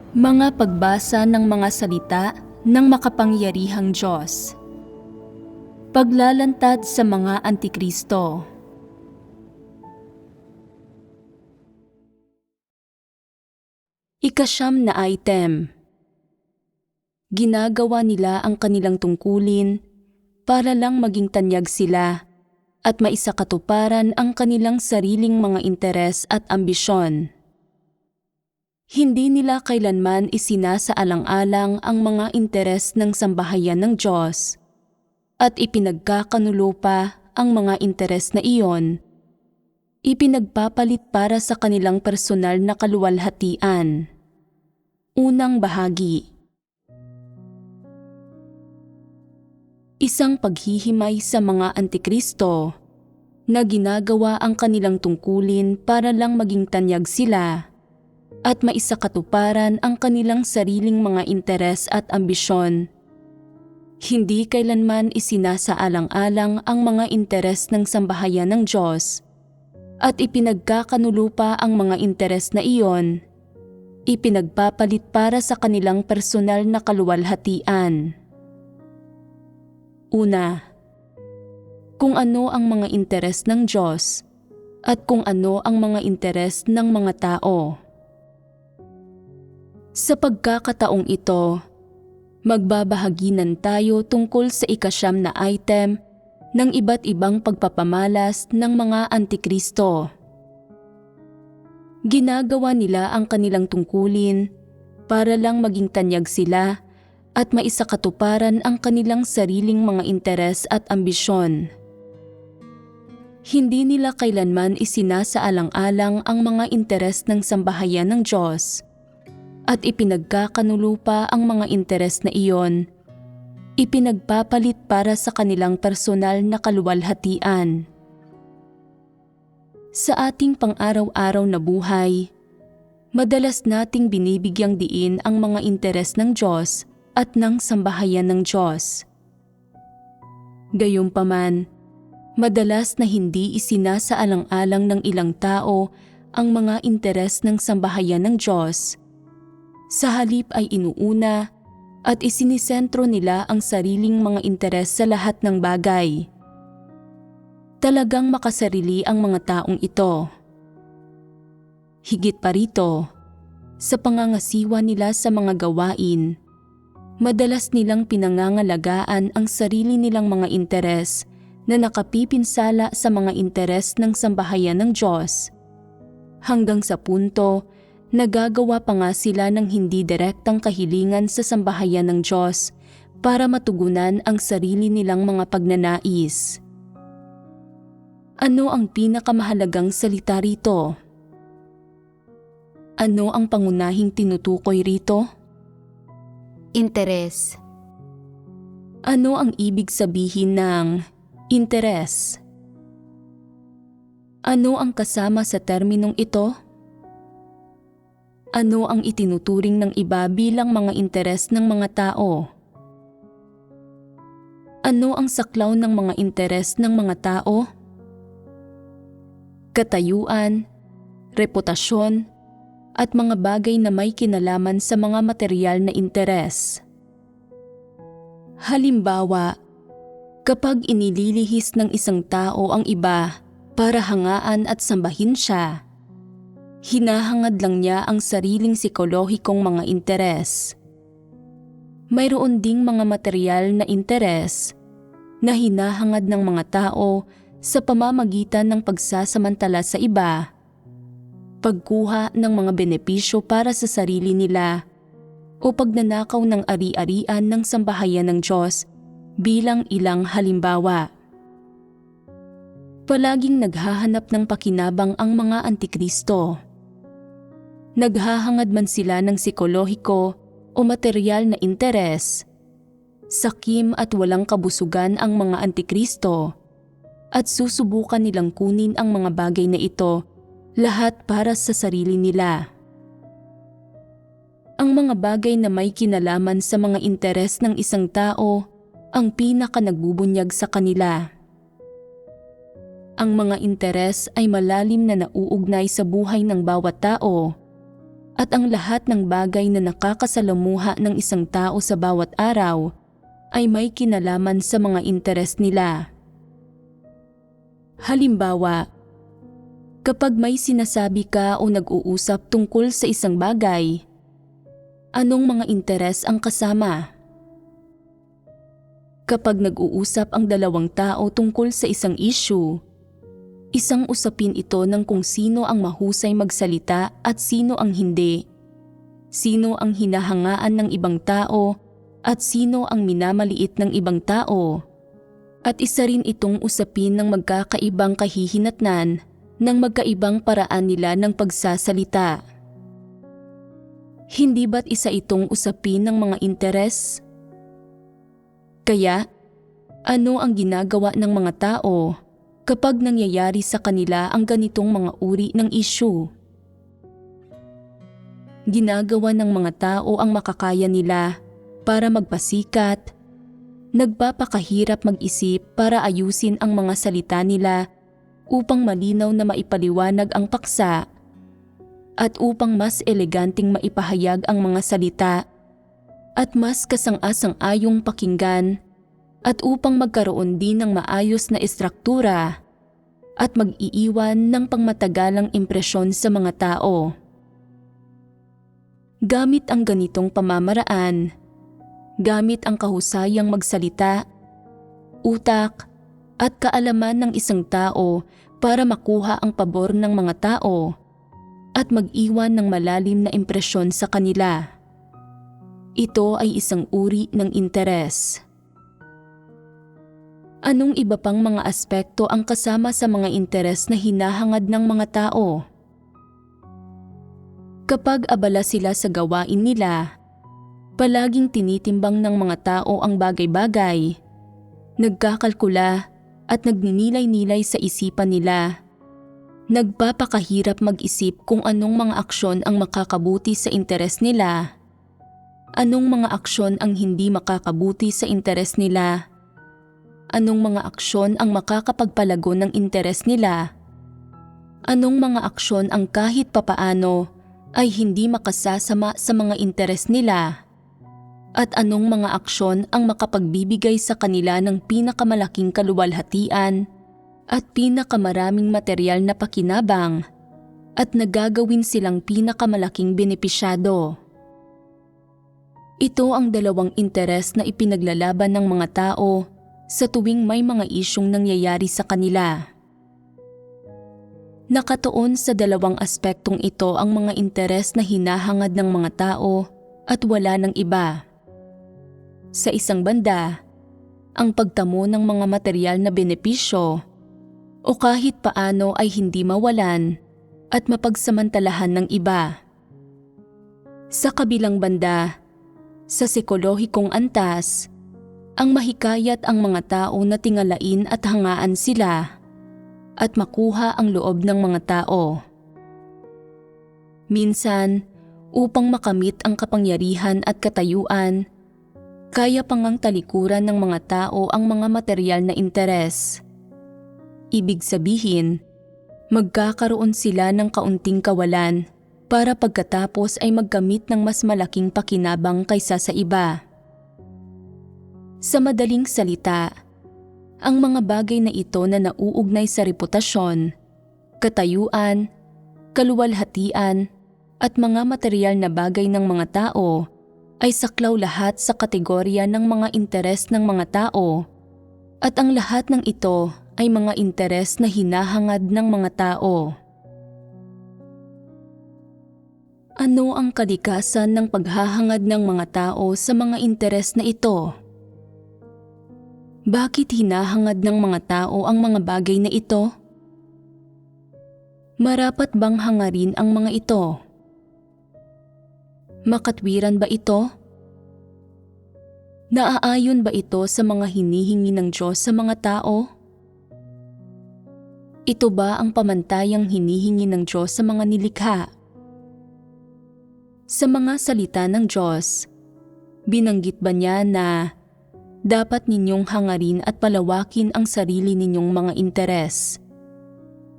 Mga pagbasa ng mga salita ng makapangyarihang Diyos. Paglalantad sa mga Antikristo. Ikasyam na item. Ginagawa nila ang kanilang tungkulin para lang maging tanyag sila at maisakatuparan ang kanilang sariling mga interes at ambisyon. Hindi nila kailanman isinasaalang-alang ang mga interes ng sambahayan ng Diyos at ipinagkakanulo pa ang mga interes na iyon, ipinagpapalit para sa kanilang personal na kaluwalhatian. Unang bahagi. Isang paghihimay sa mga Antikristo na ginagawa ang kanilang tungkulin para lang maging tanyag sila at maisakatuparan ang kanilang sariling mga interes at ambisyon. Hindi kailanman isinasaalang-alang ang mga interes ng sambahayan ng Diyos at ipinagkakanulo pa ang mga interes na iyon, ipinagpapalit para sa kanilang personal na kaluwalhatian. Una, kung ano ang mga interes ng Diyos at kung ano ang mga interes ng mga tao. Sa pagkakataong ito, magbabahaginan tayo tungkol sa ikasyam na item ng iba't ibang pagpapamalas ng mga Antikristo. Ginagawa nila ang kanilang tungkulin para lang maging tanyag sila at maisakatuparan ang kanilang sariling mga interes at ambisyon. Hindi nila kailanman isinasaalang-alang ang mga interes ng sambahayan ng Diyos at ipinagkakanulo pa ang mga interes na iyon, ipinagpapalit para sa kanilang personal na kaluwalhatian. Sa ating pang-araw-araw na buhay, madalas nating binibigyang diin ang mga interes ng Diyos at ng sambahayan ng Diyos. Gayunpaman, madalas na hindi isinasaalang-alang ng ilang tao ang mga interes ng sambahayan ng Diyos. Sa halip ay inuuna at isinisentro nila ang sariling mga interes sa lahat ng bagay. Talagang makasarili ang mga taong ito. Higit pa rito, sa pangangasiwa nila sa mga gawain, madalas nilang pinangangalagaan ang sarili nilang mga interes na nakapipinsala sa mga interes ng sambahayan ng Diyos, hanggang sa punto nagagawa pa nga sila ng hindi direktang kahilingan sa sambahayan ng Diyos para matugunan ang sarili nilang mga pagnanais. Ano ang pinakamahalagang salita rito? Ano ang pangunahing tinutukoy rito? Interes. Ano ang ibig sabihin ng interes? Ano ang kasama sa terminong ito? Ano ang itinuturing ng iba bilang mga interes ng mga tao? Ano ang saklaw ng mga interes ng mga tao? Katayuan, reputasyon, at mga bagay na may kinalaman sa mga material na interes. Halimbawa, kapag inililihis ng isang tao ang iba para hangaan at sambahin siya, hinahangad lang niya ang sariling psikolohikong mga interes. Mayroon ding mga material na interes na hinahangad ng mga tao sa pamamagitan ng pagsasamantala sa iba, pagkuha ng mga benepisyo para sa sarili nila, o pagnanakaw ng ari-arian ng sambahayan ng Diyos bilang ilang halimbawa. Palaging naghahanap ng pakinabang ang mga Antikristo. Naghahangad man sila ng psikolohiko o material na interes. Sakim at walang kabusugan ang mga Antikristo at susubukan nilang kunin ang mga bagay na ito, lahat para sa sarili nila. Ang mga bagay na may kinalaman sa mga interes ng isang tao ang pinaka-nagbubunyag sa kanila. Ang mga interes ay malalim na nauugnay sa buhay ng bawat tao at ang lahat ng bagay na nakakasalamuha ng isang tao sa bawat araw ay may kinalaman sa mga interes nila. Halimbawa, kapag may sinasabi ka o nag-uusap tungkol sa isang bagay, anong mga interes ang kasama? Kapag nag-uusap ang dalawang tao tungkol sa isang issue, isang usapin ito ng kung sino ang mahusay magsalita at sino ang hindi, sino ang hinahangaan ng ibang tao at sino ang minamaliit ng ibang tao. At isa rin itong usapin ng magkakaibang kahihinatnan ng magkaibang paraan nila ng pagsasalita. Hindi ba't isa itong usapin ng mga interes? Kaya, ano ang ginagawa ng mga tao kapag nangyayari sa kanila ang ganitong mga uri ng issue? Ginagawa ng mga tao ang makakaya nila para magpasikat, nagpapakahirap mag-isip para ayusin ang mga salita nila upang malinaw na maipaliwanag ang paksa at upang mas eleganteng maipahayag ang mga salita at mas kasang-asang-ayong pakinggan at upang magkaroon din ng maayos na estruktura at mag-iiwan ng pangmatagalang impresyon sa mga tao. Gamit ang ganitong pamamaraan, gamit ang kahusayang magsalita, utak, at kaalaman ng isang tao para makuha ang pabor ng mga tao at mag-iwan ng malalim na impresyon sa kanila. Ito ay isang uri ng interes. Anong iba pang mga aspekto ang kasama sa mga interes na hinahangad ng mga tao? Kapag abala sila sa gawain nila, palaging tinitimbang ng mga tao ang bagay-bagay, nagkakalkula at nagninilay-nilay sa isipan nila. Nagpapakahirap mag-isip kung anong mga aksyon ang makakabuti sa interes nila, anong mga aksyon ang hindi makakabuti sa interes nila, anong mga aksyon ang makakapagpalago ng interes nila, anong mga aksyon ang kahit papaano ay hindi makasasama sa mga interes nila, at anong mga aksyon ang makapagbibigay sa kanila ng pinakamalaking kaluwalhatian at pinakamaraming material na pakinabang at nagagawin silang pinakamalaking benepisyado. Ito ang dalawang interes na ipinaglalaban ng mga tao sa tuwing may mga isyung nangyayari sa kanila. Nakatuon sa dalawang aspektong ito ang mga interes na hinahangad ng mga tao at wala ng iba. Sa isang banda, ang pagtamo ng mga material na benepisyo o kahit paano ay hindi mawalan at mapagsamantalahan ng iba. Sa kabilang banda, sa psikolohikong antas, ang mahikayat ang mga tao na tingalain at hangaan sila at makuha ang loob ng mga tao. Minsan, upang makamit ang kapangyarihan at katayuan, kaya pangang talikuran ng mga tao ang mga material na interes. Ibig sabihin, magkakaroon sila ng kaunting kawalan para pagkatapos ay magkamit ng mas malaking pakinabang kaysa sa iba. Sa madaling salita, ang mga bagay na ito na nauugnay sa reputasyon, katayuan, kaluwalhatian, at mga material na bagay ng mga tao ay saklaw lahat sa kategorya ng mga interes ng mga tao, at ang lahat ng ito ay mga interes na hinahangad ng mga tao. Ano ang kalikasan ng paghahangad ng mga tao sa mga interes na ito? Bakit hinahangad ng mga tao ang mga bagay na ito? Marapat bang hangarin ang mga ito? Makatwiran ba ito? Naaayon ba ito sa mga hinihingi ng Diyos sa mga tao? Ito ba ang pamantayang hinihingi ng Diyos sa mga nilikha? Sa mga salita ng Diyos, binanggit ba niya na dapat ninyong hangarin at palawakin ang sarili ninyong mga interes?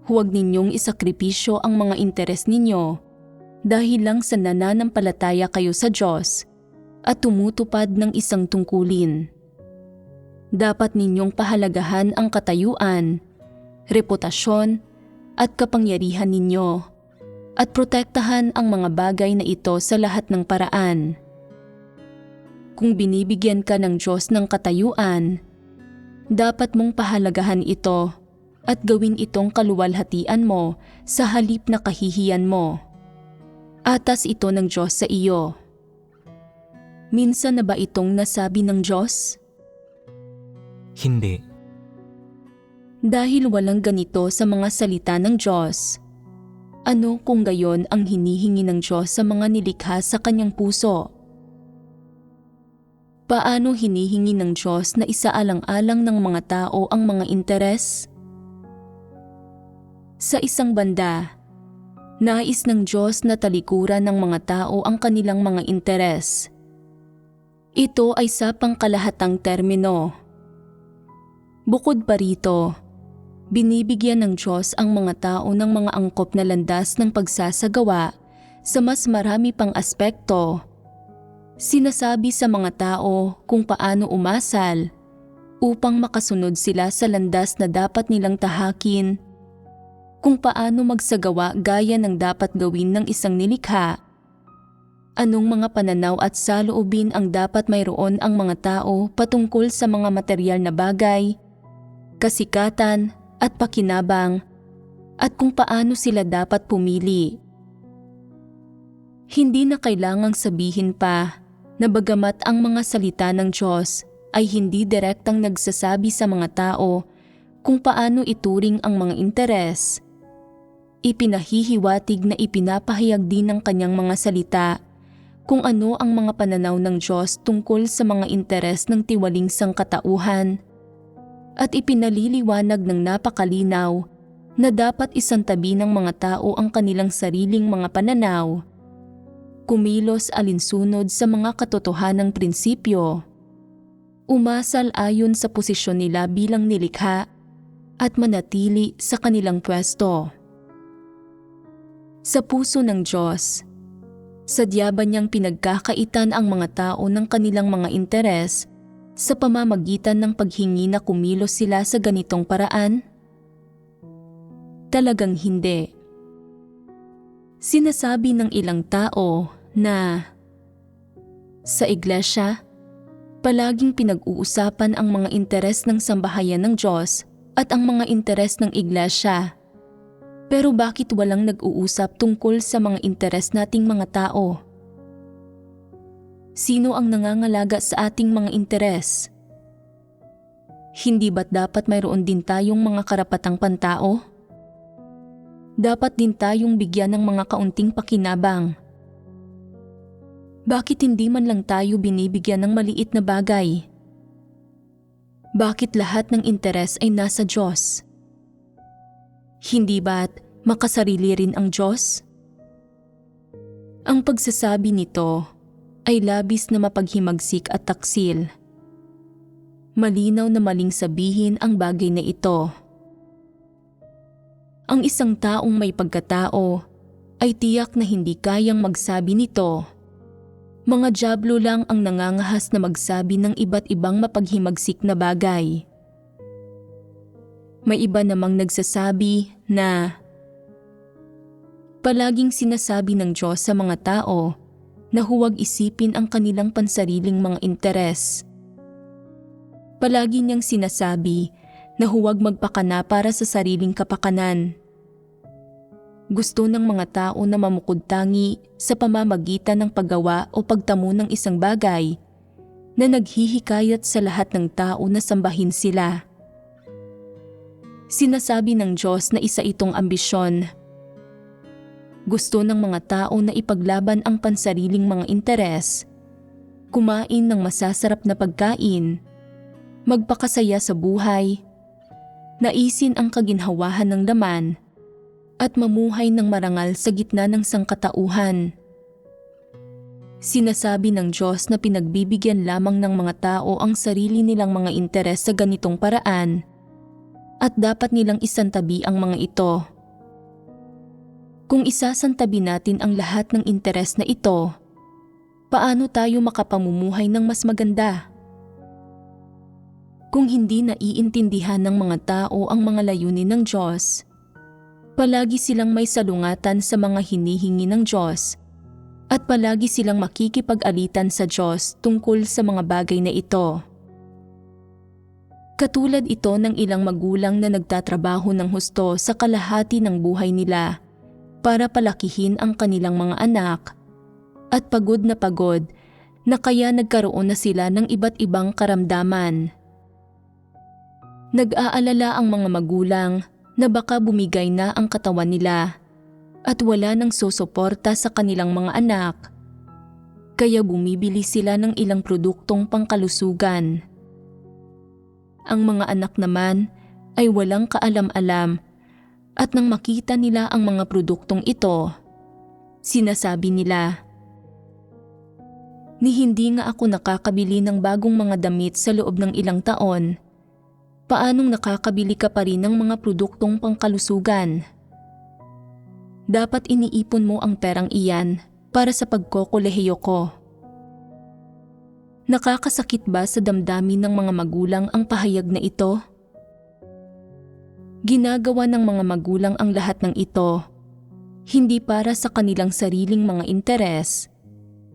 Huwag ninyong isakripisyo ang mga interes ninyo dahil lang sa nananampalataya kayo sa Diyos at tumutupad ng isang tungkulin. Dapat ninyong pahalagahan ang katayuan, reputasyon at kapangyarihan ninyo at protektahan ang mga bagay na ito sa lahat ng paraan. Kung binibigyan ka ng Diyos ng katayuan, dapat mong pahalagahan ito at gawin itong kaluwalhatian mo sa halip na kahihiyan mo. Atas ito ng Diyos sa iyo. Minsan na ba itong nasabi ng Diyos? Hindi. Dahil walang ganito sa mga salita ng Diyos, ano kung gayon ang hinihingi ng Diyos sa mga nilikha sa kanyang puso? Paano hinihingi ng Diyos na isaalang-alang ng mga tao ang mga interes? Sa isang banda, nais ng Diyos na talikuran ng mga tao ang kanilang mga interes. Ito ay sa pangkalahatang termino. Bukod pa rito, binibigyan ng Diyos ang mga tao ng mga angkop na landas ng pagsasagawa sa mas marami pang aspekto. Sinasabi sa mga tao kung paano umasal upang makasunod sila sa landas na dapat nilang tahakin, kung paano magsagawa gaya ng dapat gawin ng isang nilikha, anong mga pananaw at saloobin ang dapat mayroon ang mga tao patungkol sa mga material na bagay, kasikatan at pakinabang, at kung paano sila dapat pumili. Hindi na kailangang sabihin pa na bagamat ang mga salita ng Diyos ay hindi direktang nagsasabi sa mga tao kung paano ituring ang mga interes, ipinahihiwatig na ipinapahayag din ng kanyang mga salita kung ano ang mga pananaw ng Diyos tungkol sa mga interes ng tiwaling sangkatauhan, at ipinaliliwanag ng napakalinaw na dapat isantabi ng mga tao ang kanilang sariling mga pananaw, kumilos alinsunod sa mga katotohanang prinsipyo, umasal ayon sa posisyon nila bilang nilikha, at manatili sa kanilang pwesto. Sa puso ng Diyos, sadya ba niyang pinagkakaitan ang mga tao ng kanilang mga interes sa pamamagitan ng paghingi na kumilos sila sa ganitong paraan? Talagang hindi. Sinasabi ng ilang tao na sa iglesia, palaging pinag-uusapan ang mga interes ng sambahayan ng Diyos at ang mga interes ng iglesia. Pero bakit walang nag-uusap tungkol sa mga interes nating mga tao? Sino ang nangangalaga sa ating mga interes? Hindi ba't dapat mayroon din tayong mga karapatang pantao? Dapat din tayong bigyan ng mga kaunting pakinabang. Bakit hindi man lang tayo binibigyan ng maliit na bagay? Bakit lahat ng interes ay nasa Diyos? Hindi ba't makasarili rin ang Diyos? Ang pagsasabi nito ay labis na mapaghimagsik at taksil. Malinaw na maling sabihin ang bagay na ito. Ang isang taong may pagkatao ay tiyak na hindi kayang magsabi nito. Mga dyablo lang ang nangangahas na magsabi ng iba't ibang mapaghimagsik na bagay. May iba namang nagsasabi na palaging sinasabi ng Diyos sa mga tao na huwag isipin ang kanilang pansariling mga interes. Palagi niyang sinasabi na huwag magpakana para sa sariling kapakanan. Gusto ng mga tao na mamukod-tangi sa pamamagitan ng paggawa o pagtamo ng isang bagay na naghihikayat sa lahat ng tao na sambahin sila. Sinasabi ng Diyos na isa itong ambisyon. Gusto ng mga tao na ipaglaban ang pansariling mga interes, kumain ng masasarap na pagkain, magpakasaya sa buhay, naisin ang kaginhawahan ng laman, at mamuhay ng marangal sa gitna ng sangkatauhan. Sinasabi ng Diyos na pinagbibigyan lamang ng mga tao ang sarili nilang mga interes sa ganitong paraan at dapat nilang isantabi ang mga ito. Kung isasantabi natin ang lahat ng interes na ito, paano tayo makapamumuhay ng mas maganda? Kung hindi naiintindihan ng mga tao ang mga layunin ng Diyos, palagi silang may salungatan sa mga hinihingi ng Diyos at palagi silang makikipag-alitan sa Diyos tungkol sa mga bagay na ito. Katulad ito ng ilang magulang na nagtatrabaho ng husto sa kalahati ng buhay nila para palakihin ang kanilang mga anak at pagod na kaya nagkaroon na sila ng iba't ibang karamdaman. Nag-aalala ang mga magulang na baka bumigay na ang katawan nila at wala nang susuporta sa kanilang mga anak, kaya bumibili sila ng ilang produktong pangkalusugan. Ang mga anak naman ay walang kaalam-alam at nang makita nila ang mga produktong ito, sinasabi nila, "Ni hindi nga ako nakakabili ng bagong mga damit sa loob ng ilang taon, paanong nakakabili ka pa rin ng mga produktong pangkalusugan? Dapat iniipon mo ang perang iyan para sa pagkokolehiyo ko." Nakakasakit ba sa damdamin ng mga magulang ang pahayag na ito? Ginagawa ng mga magulang ang lahat ng ito, hindi para sa kanilang sariling mga interes,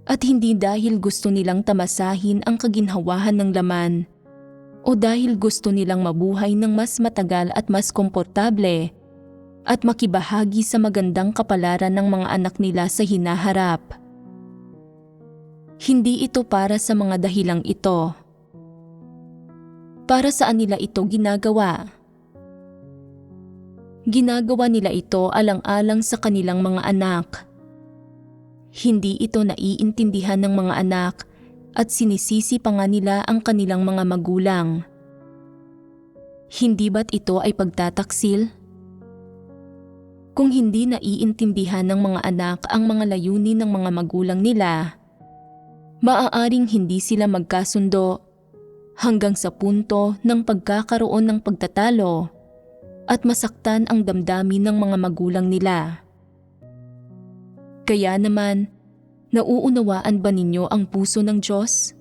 at hindi dahil gusto nilang tamasahin ang kaginhawahan ng laman, o dahil gusto nilang mabuhay ng mas matagal at mas komportable, at makibahagi sa magandang kapalaran ng mga anak nila sa hinaharap. Hindi ito para sa mga dahilang ito. Para saan nila ito ginagawa? Ginagawa nila ito alang-alang sa kanilang mga anak. Hindi ito naiintindihan ng mga anak at sinisisi pa nga nila ang kanilang mga magulang. Hindi ba't ito ay pagtataksil? Kung hindi naiintindihan ng mga anak ang mga layunin ng mga magulang nila, maaaring hindi sila magkasundo hanggang sa punto ng pagkakaroon ng pagtatalo at masaktan ang damdamin ng mga magulang nila. Kaya naman, nauunawaan ba ninyo ang puso ng Diyos?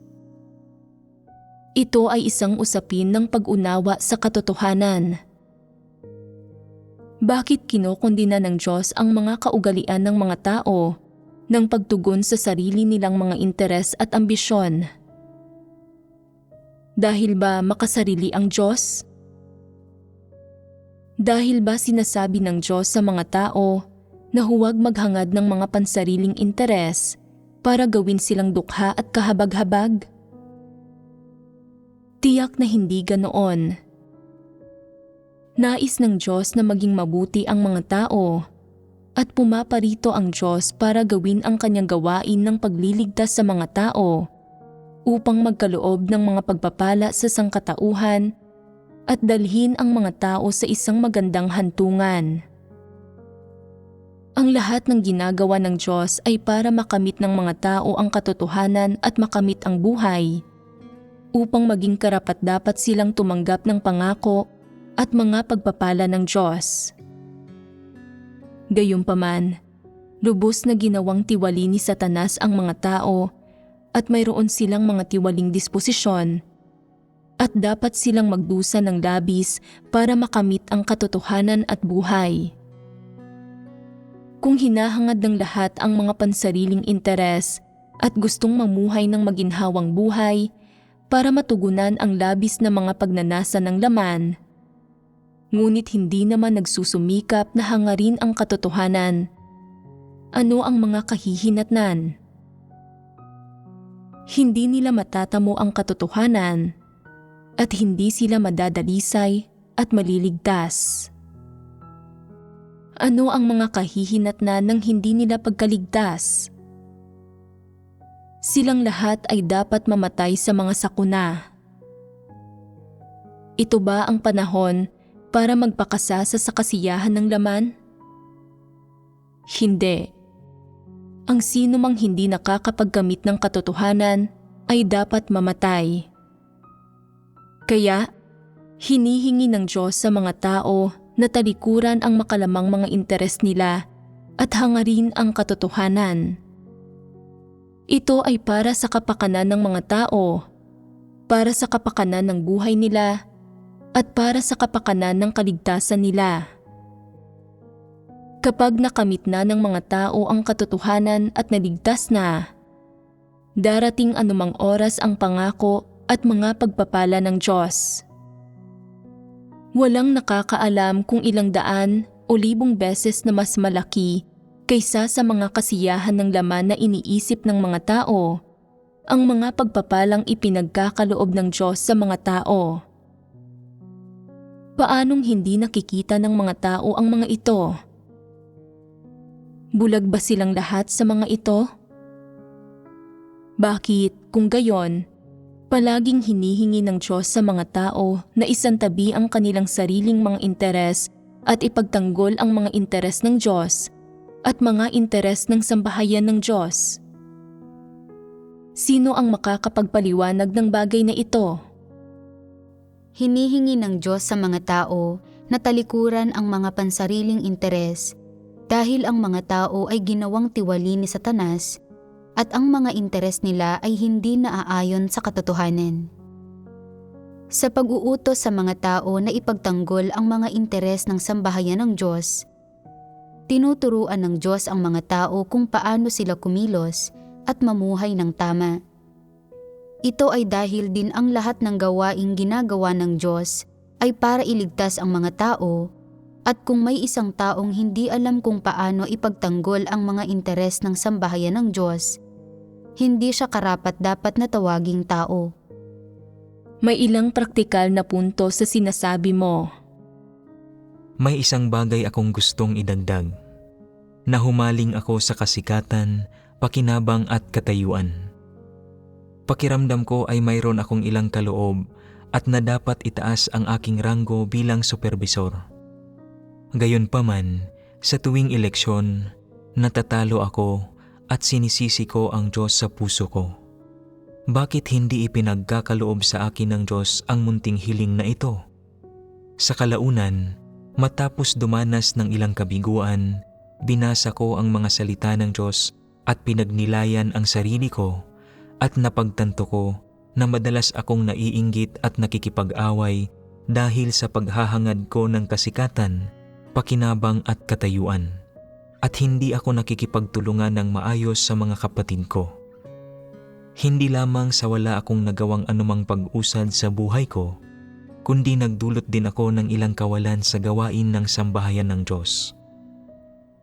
Ito ay isang usapin ng pag-unawa sa katotohanan. Bakit kinokondina ng Diyos ang mga kaugalian ng mga tao ng pagtugon sa sarili nilang mga interes at ambisyon? Dahil ba makasarili ang Diyos? Dahil ba sinasabi ng Diyos sa mga tao na huwag maghangad ng mga pansariling interes para gawin silang dukha at kahabag-habag? Tiyak na hindi ganoon. Nais ng Diyos na maging mabuti ang mga tao at pumaparito ang Diyos para gawin ang kanyang gawain ng pagliligtas sa mga tao upang magkaloob ng mga pagpapala sa sangkatauhan at dalhin ang mga tao sa isang magandang hantungan. Ang lahat ng ginagawa ng Diyos ay para makamit ng mga tao ang katotohanan at makamit ang buhay, upang maging karapat-dapat silang tumanggap ng pangako at mga pagpapala ng Diyos. Gayunpaman, lubos na ginawang tiwali ni Satanas ang mga tao at mayroon silang mga tiwaling disposisyon at dapat silang magdusa ng labis para makamit ang katotohanan at buhay. Kung hinahangad ng lahat ang mga pansariling interes at gustong mamuhay ng maginhawang buhay para matugunan ang labis na mga pagnanasa ng laman, ngunit hindi naman nagsusumikap na hangarin ang katotohanan, ano ang mga kahihinatnan? Hindi nila matatamo ang katotohanan at hindi sila madadalisay at maliligtas. Ano ang mga kahihinatnan ng hindi nila pagkaligtas? Silang lahat ay dapat mamatay sa mga sakuna. Ito ba ang panahon para magpakasasa sa kasiyahan ng laman? Hindi. Ang sino mang hindi nakakapagkamit ng katotohanan ay dapat mamatay. Kaya, hinihingi ng Diyos sa mga tao na talikuran ang makalamang mga interes nila at hangarin ang katotohanan. Ito ay para sa kapakanan ng mga tao, para sa kapakanan ng buhay nila, at para sa kapakanan ng kaligtasan nila. Kapag nakamit na ng mga tao ang katotohanan at naligtas na, darating anumang oras ang pangako at mga pagpapala ng Diyos. Walang nakakaalam kung ilang daan o libong beses na mas malaki kaysa sa mga kasiyahan ng laman na iniisip ng mga tao, ang mga pagpapalang ipinagkakaloob ng Diyos sa mga tao. Paanong hindi nakikita ng mga tao ang mga ito? Bulag ba silang lahat sa mga ito? Bakit, kung gayon, palaging hinihingi ng Diyos sa mga tao na isantabi ang kanilang sariling mga interes at ipagtanggol ang mga interes ng Diyos at mga interes ng sambahayan ng Diyos? Sino ang makakapagpaliwanag ng bagay na ito? Hinihingi ng Diyos sa mga tao na talikuran ang mga pansariling interes dahil ang mga tao ay ginawang tiwali ni Satanas at ang mga interes nila ay hindi naaayon sa katotohanan. Sa pag-uutos sa mga tao na ipagtanggol ang mga interes ng sambahayan ng Diyos, tinuturuan ng Diyos ang mga tao kung paano sila kumilos at mamuhay ng tama. Ito ay dahil din ang lahat ng gawaing ginagawa ng Diyos ay para iligtas ang mga tao, at kung may isang taong hindi alam kung paano ipagtanggol ang mga interes ng sambahayan ng Diyos, hindi siya karapat-dapat na tawaging tao. May ilang praktikal na punto sa sinasabi mo. May isang bagay akong gustong idagdag. Nahumaling ako sa kasikatan, pakinabang at katayuan. Pakiramdam ko ay mayroon akong ilang kaloob at na dapat itaas ang aking ranggo bilang supervisor. Gayunpaman, sa tuwing eleksyon, natatalo ako at sinisisi ko ang Diyos sa puso ko. Bakit hindi ipinagkakaloob sa akin ng Diyos ang munting hiling na ito? Sa kalaunan, matapos dumanas ng ilang kabiguan, binasa ko ang mga salita ng Diyos at pinagnilayan ang sarili ko, at napagtanto ko na madalas akong naiinggit at nakikipag-away dahil sa paghahangad ko ng kasikatan, pakinabang at katayuan, at hindi ako nakikipagtulungan ng maayos sa mga kapatid ko. Hindi lamang sa wala akong nagawang anumang pag-usad sa buhay ko, kundi nagdulot din ako ng ilang kawalan sa gawain ng sambahayan ng Diyos.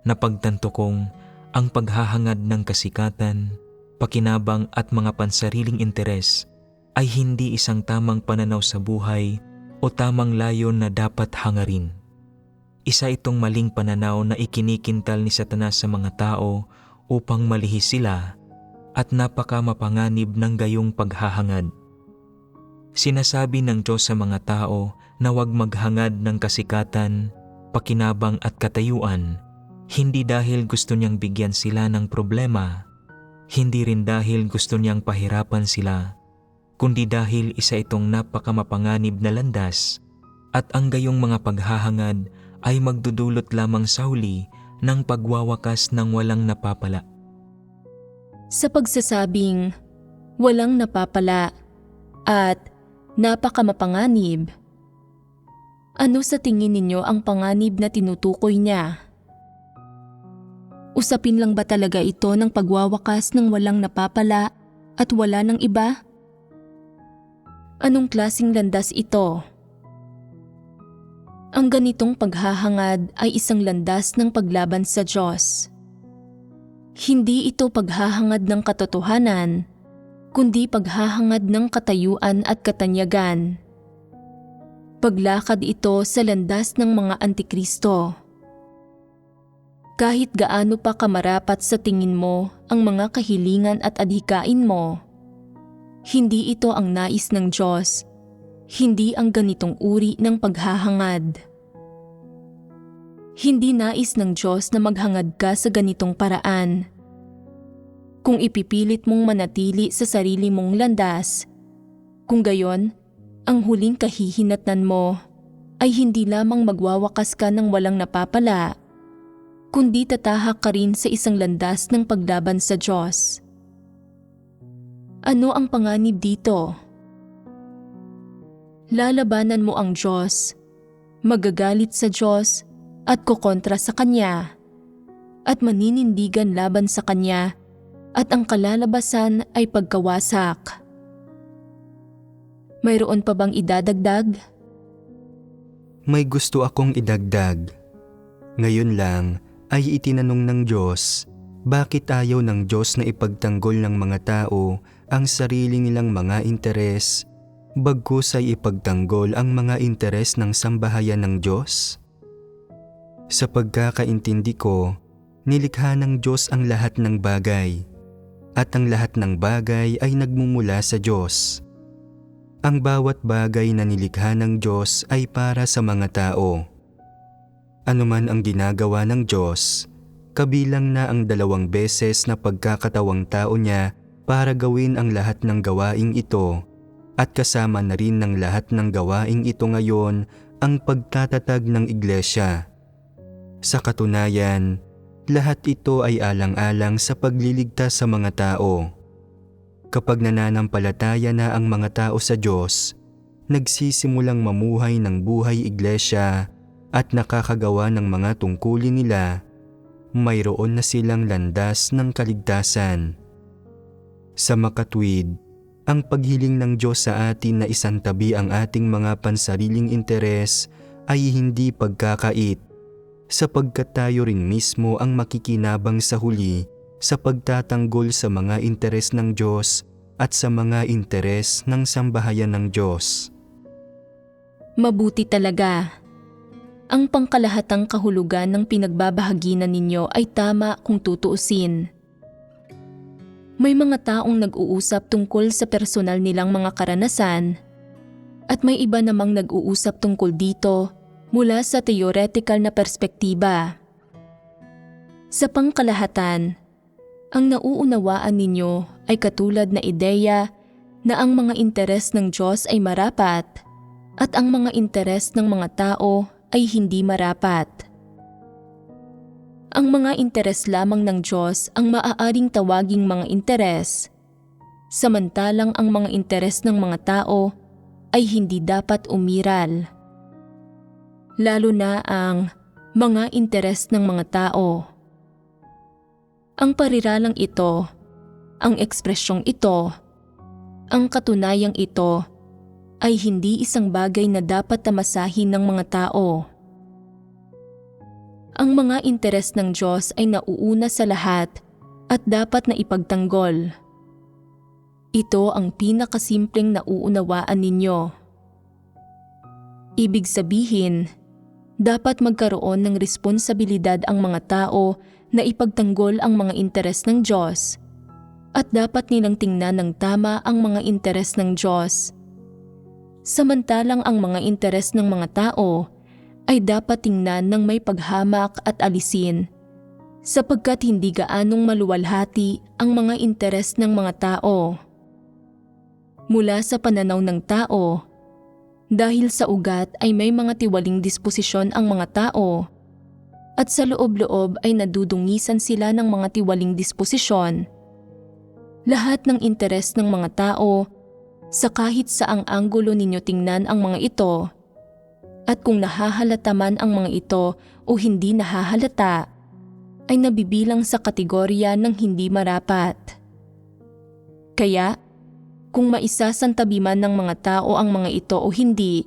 Napagtanto kong ang paghahangad ng kasikatan, pakinabang at mga pansariling interes ay hindi isang tamang pananaw sa buhay o tamang layon na dapat hangarin. Isa itong maling pananaw na ikinikintal ni Satanas sa mga tao upang malihis sila at napakamapanganib ng gayong paghahangad. Sinasabi ng Diyos sa mga tao na huwag maghangad ng kasikatan, pakinabang at katayuan, hindi dahil gusto niyang bigyan sila ng problema, hindi rin dahil gusto niyang pahirapan sila, kundi dahil isa itong napakamapanganib na landas at ang gayong mga paghahangad ay magdudulot lamang sa huli ng pagwawakas ng walang napapala. Sa pagsasabing walang napapala at napakamapanganib, ano sa tingin ninyo ang panganib na tinutukoy niya? Usapin lang ba talaga ito ng pagwawakas ng walang napapala at wala ng iba? Anong klaseng landas ito? Ang ganitong paghahangad ay isang landas ng paglaban sa Diyos. Hindi ito paghahangad ng katotohanan, kundi paghahangad ng katayuan at katanyagan. Paglakad ito sa landas ng mga antikristo. Kahit gaano pa kamarapat sa tingin mo ang mga kahilingan at adhikain mo, hindi ito ang nais ng Diyos, hindi ang ganitong uri ng paghahangad. Hindi nais ng Diyos na maghangad ka sa ganitong paraan. Kung ipipilit mong manatili sa sarili mong landas, kung gayon, ang huling kahihinatnan mo ay hindi lamang magwawakas ka ng walang napapala, kundi tatahak ka rin sa isang landas ng paglaban sa Diyos. Ano ang panganib dito? Lalabanan mo ang Diyos, magagalit sa Diyos at kukontra sa Kanya, at maninindigan laban sa Kanya, at ang kalalabasan ay pagkawasak. Mayroon pa bang idadagdag? May gusto akong idagdag. Ngayon lang ay itinanong ng Diyos, bakit ayaw ng Diyos na ipagtanggol ng mga tao ang sarili nilang mga interes, bagkus ay ipagtanggol ang mga interes ng sambahayan ng Diyos? Sa pagkakaintindi ko, nilikha ng Diyos ang lahat ng bagay, at ang lahat ng bagay ay nagmumula sa Diyos. Ang bawat bagay na nilikha ng Diyos ay para sa mga tao. Anuman ang ginagawa ng Diyos, kabilang na ang 2 beses na pagkakatawang tao niya para gawin ang lahat ng gawaing ito, at kasama na rin ng lahat ng gawaing ito ngayon ang pagtatatag ng iglesia. Sa katunayan, lahat ito ay alang-alang sa pagliligtas sa mga tao. Kapag nananampalataya na ang mga tao sa Diyos, nagsisimulang mamuhay ng buhay iglesia at nakakagawa ng mga tungkulin nila, mayroon na silang landas ng kaligtasan. Sa makatwid, ang paghiling ng Diyos sa atin na isantabi ang ating mga pansariling interes ay hindi pagkakait, sapagkat tayo rin mismo ang makikinabang sa huli sa pagtatanggol sa mga interes ng Diyos at sa mga interes ng sambahayan ng Diyos. Mabuti talaga. Ang pangkalahatang kahulugan ng pinagbabahaginan ninyo ay tama kung tutuusin. May mga taong nag-uusap tungkol sa personal nilang mga karanasan, at may iba namang nag-uusap tungkol dito mula sa theoretical na perspektiba. Sa pangkalahatan, ang nauunawaan ninyo ay katulad na ideya na ang mga interes ng Diyos ay marapat at ang mga interes ng mga tao ay hindi marapat. Ang mga interes lamang ng Diyos ang maaaring tawaging mga interes, samantalang ang mga interes ng mga tao ay hindi dapat umiral. Lalo na ang mga interes ng mga tao. Ang pariralang ito, ang ekspresyong ito, ang katunayang ito ay hindi isang bagay na dapat tamasahin ng mga tao. Ang mga interes ng Diyos ay nauuna sa lahat at dapat na ipagtanggol. Ito ang pinakasimpleng nauunawaan ninyo. Ibig sabihin, dapat magkaroon ng responsibilidad ang mga tao na ipagtanggol ang mga interes ng Diyos at dapat nilang tingnan ng tama ang mga interes ng Diyos. Samantalang ang mga interes ng mga tao ay dapat tingnan ng may paghamak at alisin sapagkat hindi gaanong maluwalhati ang mga interes ng mga tao. Mula sa pananaw ng tao, dahil sa ugat ay may mga tiwaling disposisyon ang mga tao at sa loob-loob ay nadudungisan sila ng mga tiwaling disposisyon. Lahat ng interes ng mga tao, sa kahit saang anggulo ninyo tingnan ang mga ito, at kung nahahalata man ang mga ito o hindi nahahalata, ay nabibilang sa kategorya ng hindi marapat. Kaya, kung maisasantabi man ng mga tao ang mga ito o hindi,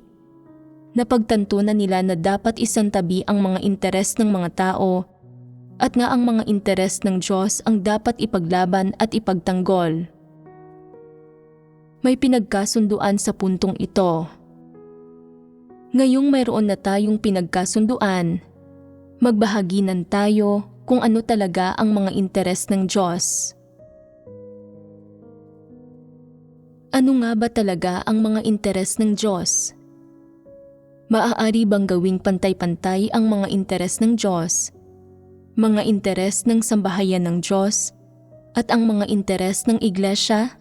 napagtanto na nila na dapat isantabi ang mga interes ng mga tao at nga ang mga interes ng Diyos ang dapat ipaglaban at ipagtanggol. May pinagkasunduan sa puntong ito. Ngayong mayroon na tayong pinagkasunduan, magbahaginan tayo kung ano talaga ang mga interes ng Diyos. Ano nga ba talaga ang mga interes ng Diyos? Maaari bang gawing pantay-pantay ang mga interes ng Diyos, mga interes ng sambahayan ng Diyos, at ang mga interes ng iglesia?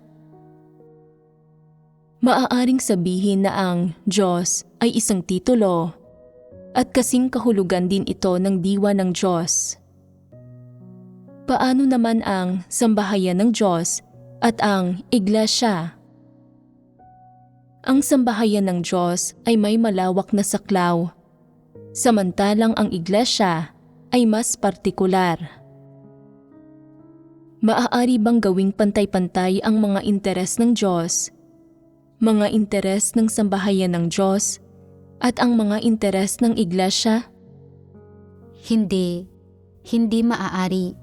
Maaaring sabihin na ang Diyos ay isang titulo at kasing kahulugan din ito ng diwa ng Diyos. Paano naman ang sambahayan ng Diyos at ang iglesia? Ang sambahayan ng Diyos ay may malawak na saklaw, samantalang ang iglesia ay mas partikular. Maaari bang gawing pantay-pantay ang mga interes ng Diyos, mga interes ng sambahayan ng Diyos, at ang mga interes ng iglesia? Hindi maaari.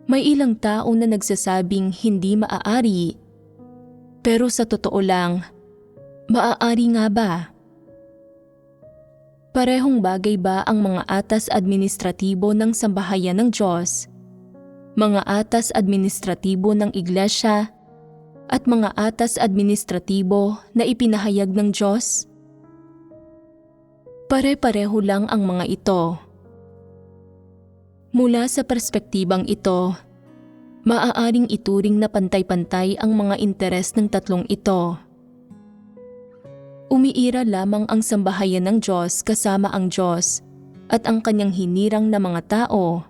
May ilang tao na nagsasabing hindi maaari, pero sa totoo lang, maaari nga ba? Parehong bagay ba ang mga atas administratibo ng sambahayan ng Diyos, mga atas administratibo ng iglesia, at mga atas administratibo na ipinahayag ng Diyos? Pare-pareho lang ang mga ito. Mula sa perspektibang ito, maaaring ituring na pantay-pantay ang mga interes ng tatlong ito. Umiira lamang ang sambahayan ng Diyos kasama ang Diyos at ang kanyang hinirang na mga tao,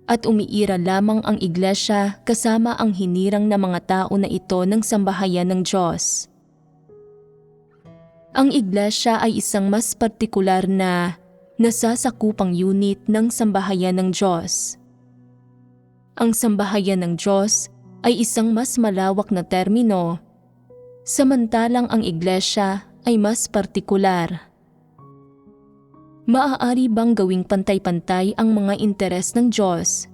at umiira lamang ang iglesia kasama ang hinirang na mga tao na ito ng sambahayan ng Diyos. Ang iglesia ay isang mas partikular na nasasakupang unit ng sambahayan ng Diyos. Ang sambahayan ng Diyos ay isang mas malawak na termino, samantalang ang iglesia ay mas partikular. Maaari bang gawing pantay-pantay ang mga interes ng Diyos,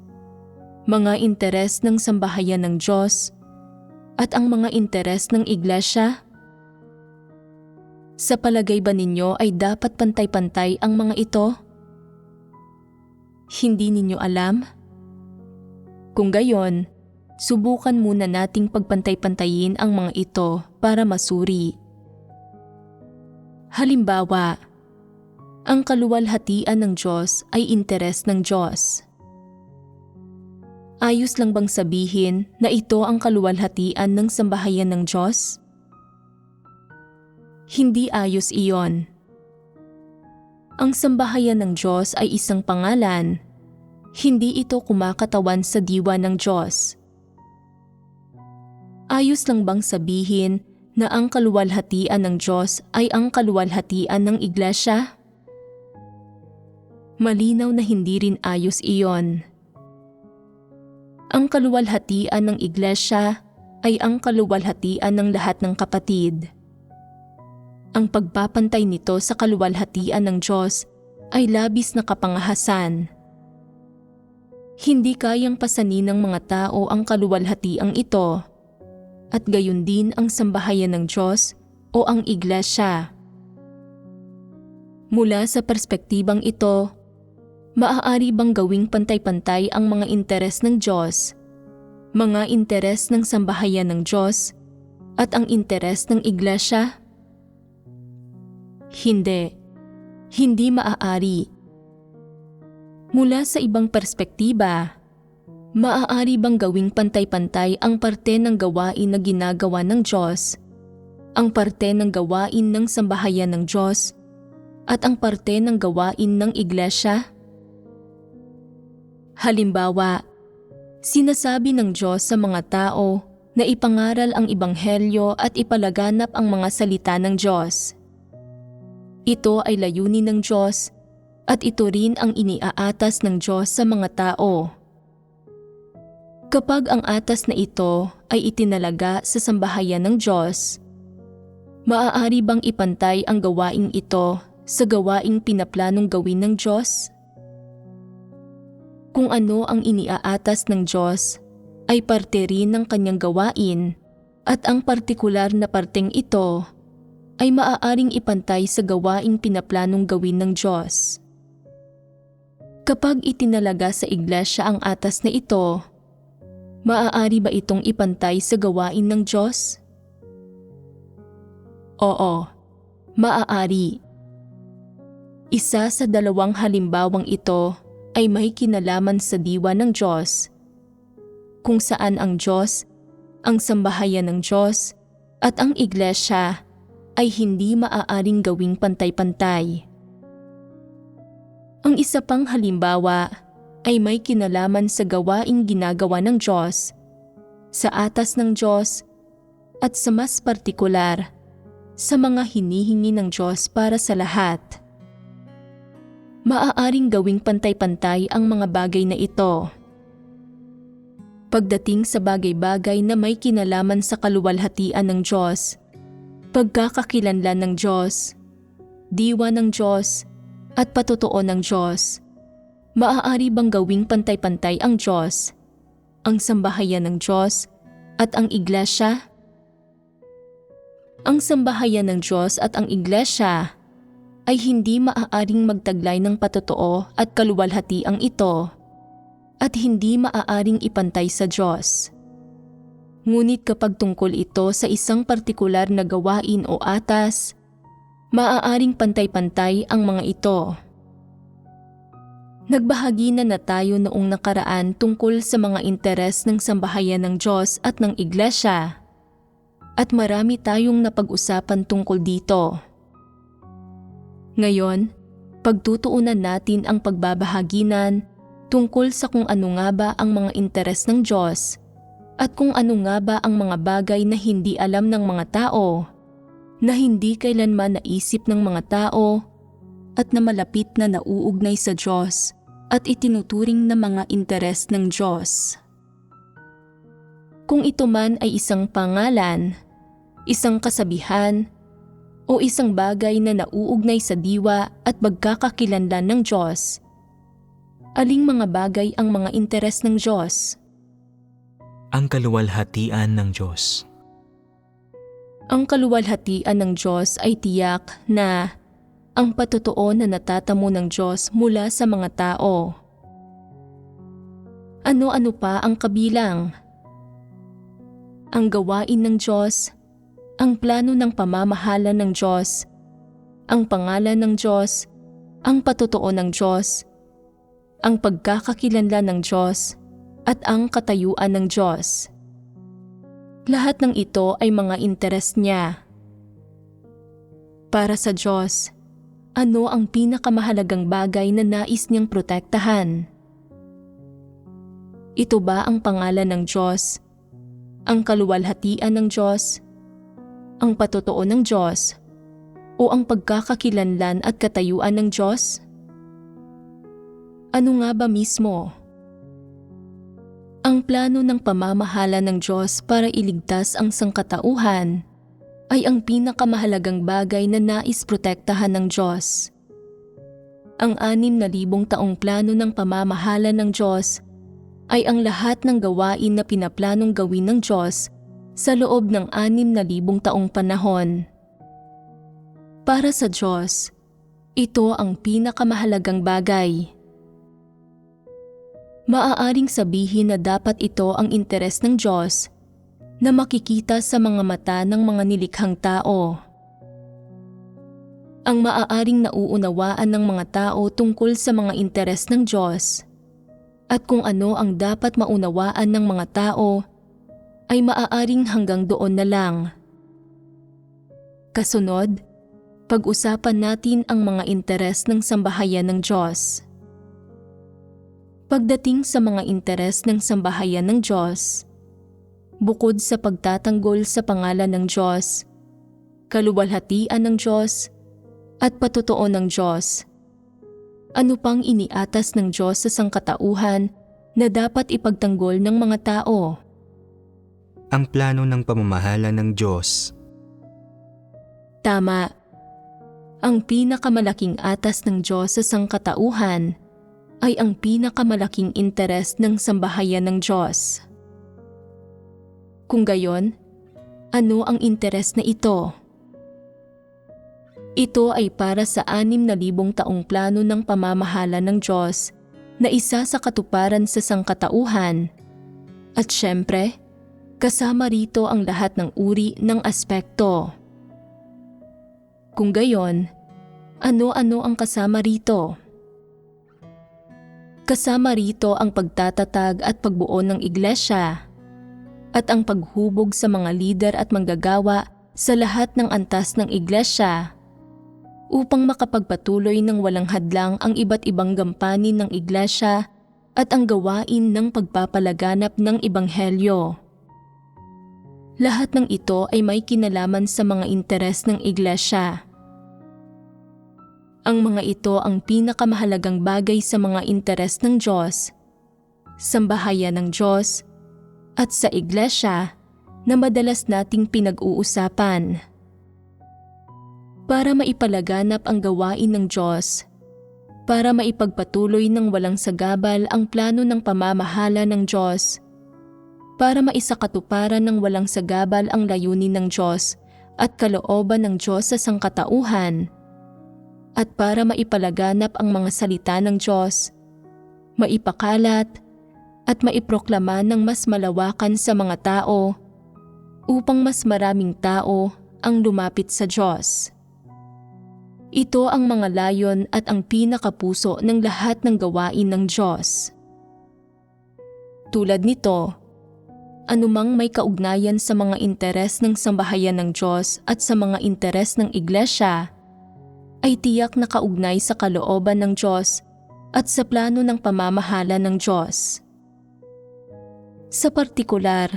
mga interes ng sambahayan ng Diyos, at ang mga interes ng iglesia? Sa palagay ba ninyo ay dapat pantay-pantay ang mga ito? Hindi ninyo alam? Kung gayon, subukan muna nating pagpantay-pantayin ang mga ito para masuri. Halimbawa, ang kaluwalhatian ng Diyos ay interes ng Diyos. Ayos lang bang sabihin na ito ang kaluwalhatian ng sambahayan ng Diyos? Hindi ayos iyon. Ang sambahayan ng Diyos ay isang pangalan, hindi ito kumakatawan sa diwa ng Diyos. Ayos lang bang sabihin na ang kaluwalhatian ng Diyos ay ang kaluwalhatian ng iglesia? Malinaw na hindi rin ayos iyon. Ang kaluwalhatian ng iglesia ay ang kaluwalhatian ng lahat ng kapatid. Ang pagpapantay nito sa kaluwalhatian ng Diyos ay labis na kapangahasan. Hindi kayang pasanin ng mga tao ang kaluwalhatiang ito, at gayon din ang sambahayan ng Diyos o ang iglesia. Mula sa perspektibang ito, maaari bang gawing pantay-pantay ang mga interes ng Diyos, mga interes ng sambahayan ng Diyos, at ang interes ng iglesia? Hindi maaari. Mula sa ibang perspektiba, maaari bang gawing pantay-pantay ang parte ng gawain na ginagawa ng Diyos, ang parte ng gawain ng sambahayan ng Diyos, at ang parte ng gawain ng iglesia? Halimbawa, sinasabi ng Diyos sa mga tao na ipangaral ang ebanghelyo at ipalaganap ang mga salita ng Diyos. Ito ay layunin ng Diyos at ito rin ang iniaatas ng Diyos sa mga tao. Kapag ang atas na ito ay itinalaga sa sambahayan ng Diyos, maaari bang ipantay ang gawaing ito sa gawaing pinaplanong gawin ng Diyos? Kung ano ang iniaatas ng Diyos ay parte rin ng kanyang gawain, at ang partikular na parteng ito ay maaaring ipantay sa gawaing pinaplanong gawin ng Diyos. Kapag itinalaga sa iglesia ang atas na ito, maaari ba itong ipantay sa gawain ng Diyos? Oo, maaari. Isa sa dalawang halimbawang ito ay may kinalaman sa diwa ng Diyos, kung saan ang Diyos, ang sambahayan ng Diyos, at ang iglesia ay hindi maaaring gawing pantay-pantay. Ang isa pang halimbawa ay may kinalaman sa gawaing ginagawa ng Diyos, sa atas ng Diyos, at sa mas partikular, sa mga hinihingi ng Diyos para sa lahat. Maaaring gawing pantay-pantay ang mga bagay na ito. Pagdating sa bagay-bagay na may kinalaman sa kaluwalhatian ng Diyos, pagkakakilanlan ng Diyos, diwa ng Diyos, at patotoo ng Diyos, maaari bang gawing pantay-pantay ang Diyos, ang sambahayan ng Diyos, at ang iglesia? Ang sambahayan ng Diyos at ang iglesia ay hindi maaaring magtaglay ng patotoo at kaluwalhatiang ito at hindi maaaring ipantay sa Diyos. Ngunit kapag tungkol ito sa isang partikular na gawain o atas, maaaring pantay-pantay ang mga ito. Nagbahagi na tayo noong nakaraan tungkol sa mga interes ng sambahayan ng Diyos at ng iglesia. At marami tayong napag-usapan tungkol dito. Ngayon, pagtutuunan natin ang pagbabahaginan tungkol sa kung ano nga ba ang mga interes ng Diyos at kung ano nga ba ang mga bagay na hindi alam ng mga tao, na hindi kailanman naisip ng mga tao at na malapit na nauugnay sa Diyos at itinuturing na mga interes ng Diyos. Kung ito man ay isang pangalan, isang kasabihan, o isang bagay na nauugnay sa diwa at pagkakakilanlan ng Diyos, aling mga bagay ang mga interes ng Diyos? Ang kaluwalhatian ng Diyos. Ang kaluwalhatian ng Diyos ay tiyak na ang patotoo na natatamo ng Diyos mula sa mga tao. Ano-ano pa ang kabilang? Ang gawain ng Diyos, ang plano ng pamamahala ng Diyos, ang pangalan ng Diyos, ang patotoo ng Diyos, ang pagkakakilanlan ng Diyos, at ang katayuan ng Diyos. Lahat ng ito ay mga interes niya. Para sa Diyos, ano ang pinakamahalagang bagay na nais niyang protektahan? Ito ba ang pangalan ng Diyos, ang kaluwalhatian ng Diyos, ang patotoo ng Diyos, o ang pagkakakilanlan at katayuan ng Diyos? Ano nga ba mismo? Ang plano ng pamamahala ng Diyos para iligtas ang sangkatauhan ay ang pinakamahalagang bagay na nais protektahan ng Diyos. Ang 6,000 taong plano ng pamamahala ng Diyos ay ang lahat ng gawain na pinaplanong gawin ng Diyos sa loob ng 6,000 taong panahon. Para sa Diyos, ito ang pinakamahalagang bagay. Maaaring sabihin na dapat ito ang interes ng Diyos na makikita sa mga mata ng mga nilikhang tao. Ang maaaring nauunawaan ng mga tao tungkol sa mga interes ng Diyos at kung ano ang dapat maunawaan ng mga tao ay maaaring hanggang doon na lang. Kasunod, pag-usapan natin ang mga interes ng sambahayan ng Diyos. Pagdating sa mga interes ng sambahayan ng Diyos, bukod sa pagtatanggol sa pangalan ng Diyos, kaluwalhatian ng Diyos, at patotoo ng Diyos, ano pang iniatas ng Diyos sa sangkatauhan na dapat ipagtanggol ng mga tao? Ang plano ng pamamahala ng Diyos. Tama. Ang pinakamalaking atas ng Diyos sa sangkatauhan ay ang pinakamalaking interes ng sambahayan ng Diyos. Kung gayon, ano ang interes na ito? Ito ay para sa 6,000 taong plano ng pamamahala ng Diyos na isa sa katuparan sa sangkatauhan. At syempre, kasama rito ang lahat ng uri ng aspekto. Kung gayon, ano-ano ang kasama rito? Kasama rito ang pagtatatag at pagbuo ng iglesia at ang paghubog sa mga lider at manggagawa sa lahat ng antas ng iglesia upang makapagpatuloy ng walang hadlang ang iba't ibang gampanin ng iglesia at ang gawain ng pagpapalaganap ng Ebanghelyo. Lahat ng ito ay may kinalaman sa mga interes ng Iglesia. Ang mga ito ang pinakamahalagang bagay sa mga interes ng Diyos, sambahayan ng Diyos, at sa Iglesia na madalas nating pinag-uusapan. Para maipalaganap ang gawain ng Diyos, para maipagpatuloy ng walang sagabal ang plano ng pamamahala ng Diyos, para maisakatuparan ng walang sagabal ang layunin ng Diyos at kalooban ng Diyos sa sangkatauhan, at para maipalaganap ang mga salita ng Diyos, maipakalat at maiproklama ng mas malawakan sa mga tao upang mas maraming tao ang lumapit sa Diyos. Ito ang mga layon at ang pinakapuso ng lahat ng gawain ng Diyos. Tulad nito, anumang may kaugnayan sa mga interes ng sambahayan ng Diyos at sa mga interes ng Iglesia ay tiyak na kaugnay sa kalooban ng Diyos at sa plano ng pamamahala ng Diyos. Sa partikular,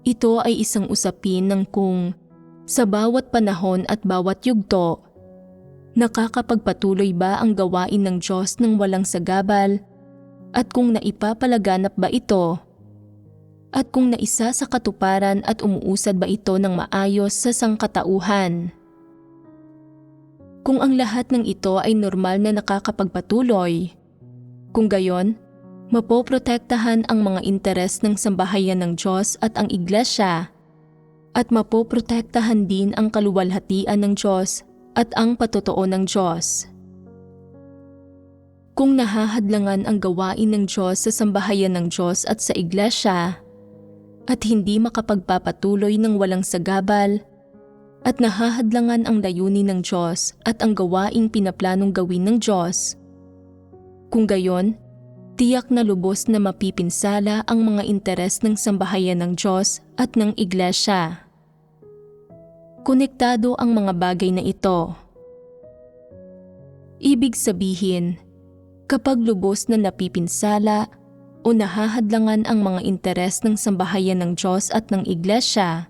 ito ay isang usapin ng kung sa bawat panahon at bawat yugto, nakakapagpatuloy ba ang gawain ng Diyos ng walang sagabal at kung naipapalaganap ba ito at kung naisa sa katuparan at umuusad ba ito ng maayos sa sangkatauhan. Kung ang lahat ng ito ay normal na nakakapagpatuloy, kung gayon, mapoprotektahan ang mga interes ng sambahayan ng Diyos at ang Iglesia at mapoprotektahan din ang kaluwalhatian ng Diyos at ang patotoo ng Diyos. Kung nahahadlangan ang gawain ng Diyos sa sambahayan ng Diyos at sa Iglesia at hindi makapagpapatuloy ng walang sagabal at nahahadlangan ang layunin ng Diyos at ang gawaing pinaplanong gawin ng Diyos, kung gayon, tiyak na lubos na mapipinsala ang mga interes ng sambahayan ng Diyos at ng Iglesia. Konektado ang mga bagay na ito. Ibig sabihin, kapag lubos na napipinsala o nahahadlangan ang mga interes ng sambahayan ng Diyos at ng Iglesia,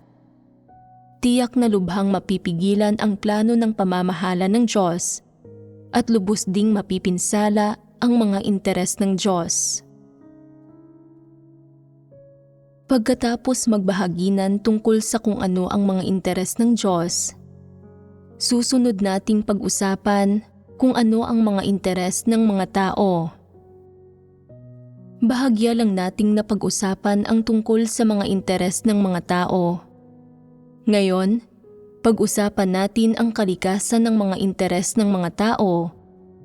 tiyak na lubhang mapipigilan ang plano ng pamamahala ng Diyos at lubos ding mapipinsala ang mga interes ng Diyos. Pagkatapos magbahaginan tungkol sa kung ano ang mga interes ng Diyos, susunod nating pag-usapan kung ano ang mga interes ng mga tao. Bahagya lang nating napag-usapan ang tungkol sa mga interes ng mga tao. Ngayon, pag-usapan natin ang kalikasan ng mga interes ng mga tao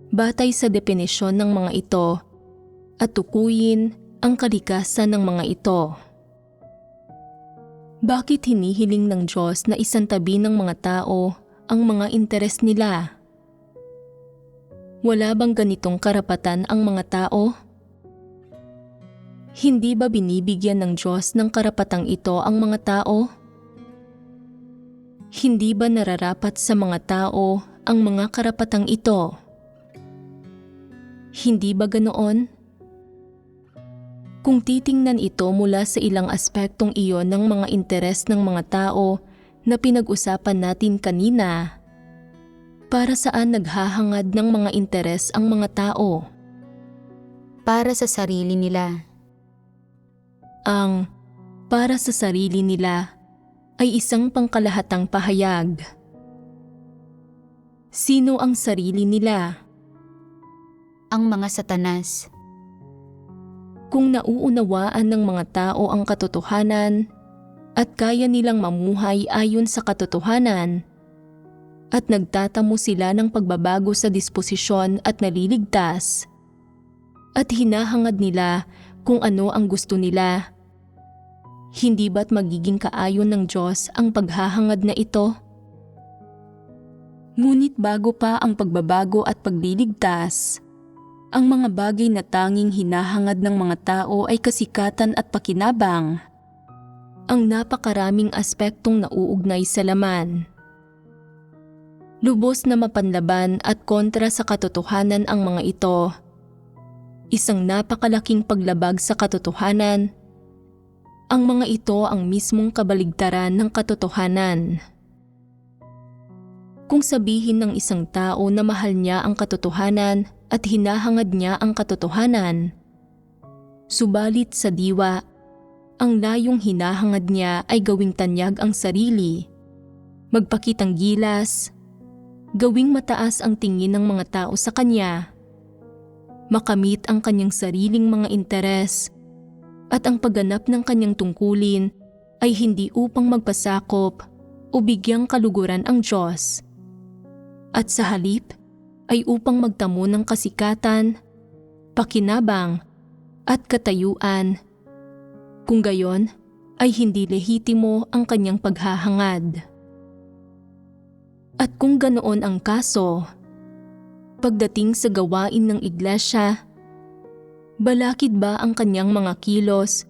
batay sa definisyon ng mga ito at tukuyin ang kalikasan ng mga ito. Bakit hinihiling ng Diyos na isantabi ng mga tao ang mga interes nila? Wala bang ganitong karapatan ang mga tao? Hindi ba binibigyan ng Diyos ng karapatang ito ang mga tao? Hindi ba nararapat sa mga tao ang mga karapatang ito? Hindi ba ganoon? Kung titingnan ito mula sa ilang aspektong iyon ng mga interes ng mga tao na pinag-usapan natin kanina, para saan naghahangad ng mga interes ang mga tao? Para sa sarili nila. Ang para sa sarili nila ay isang pangkalahatang pahayag. Sino ang sarili nila? Ang mga satanas. Kung nauunawaan ng mga tao ang katotohanan at kaya nilang mamuhay ayon sa katotohanan at nagtatamo sila ng pagbabago sa disposisyon at naliligtas at hinahangad nila kung ano ang gusto nila, hindi ba't magiging kaayon ng Diyos ang paghahangad na ito? Ngunit bago pa ang pagbabago at pagliligtas, ang mga bagay na tanging hinahangad ng mga tao ay kasikatan at pakinabang, ang napakaraming aspektong nauugnay sa laman. Lubos na mapanlaban at kontra sa katotohanan ang mga ito, isang napakalaking paglabag sa katotohanan. Ang mga ito ang mismong kabaligtaran ng katotohanan. Kung sabihin ng isang tao na mahal niya ang katotohanan at hinahangad niya ang katotohanan, subalit sa diwa, ang layong hinahangad niya ay gawing tanyag ang sarili, magpakitang gilas, gawing mataas ang tingin ng mga tao sa kanya, makamit ang kanyang sariling mga interes, at ang pagganap ng kanyang tungkulin ay hindi upang magpasakop o bigyang kaluguran ang Diyos, at sa halip ay upang magtamo ng kasikatan, pakinabang, at katayuan. Kung gayon, ay hindi lehitimo ang kanyang paghahangad. At kung ganoon ang kaso, pagdating sa gawain ng iglesia, balakid ba ang kanyang mga kilos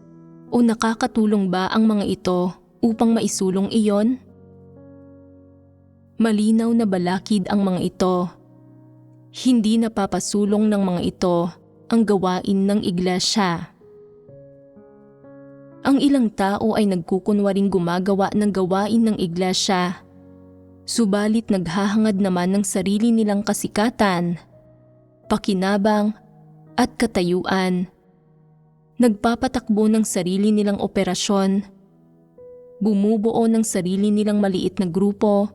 o nakakatulong ba ang mga ito upang maisulong iyon? Malinaw na balakid ang mga ito. Hindi napapasulong ng mga ito ang gawain ng iglesia. Ang ilang tao ay nagkukunwaring gumagawa ng gawain ng iglesia, subalit naghahangad naman ng sarili nilang kasikatan, pakinabang, at katayuan. Nagpapatakbo ng sarili nilang operasyon, bumubuo ng sarili nilang maliit na grupo,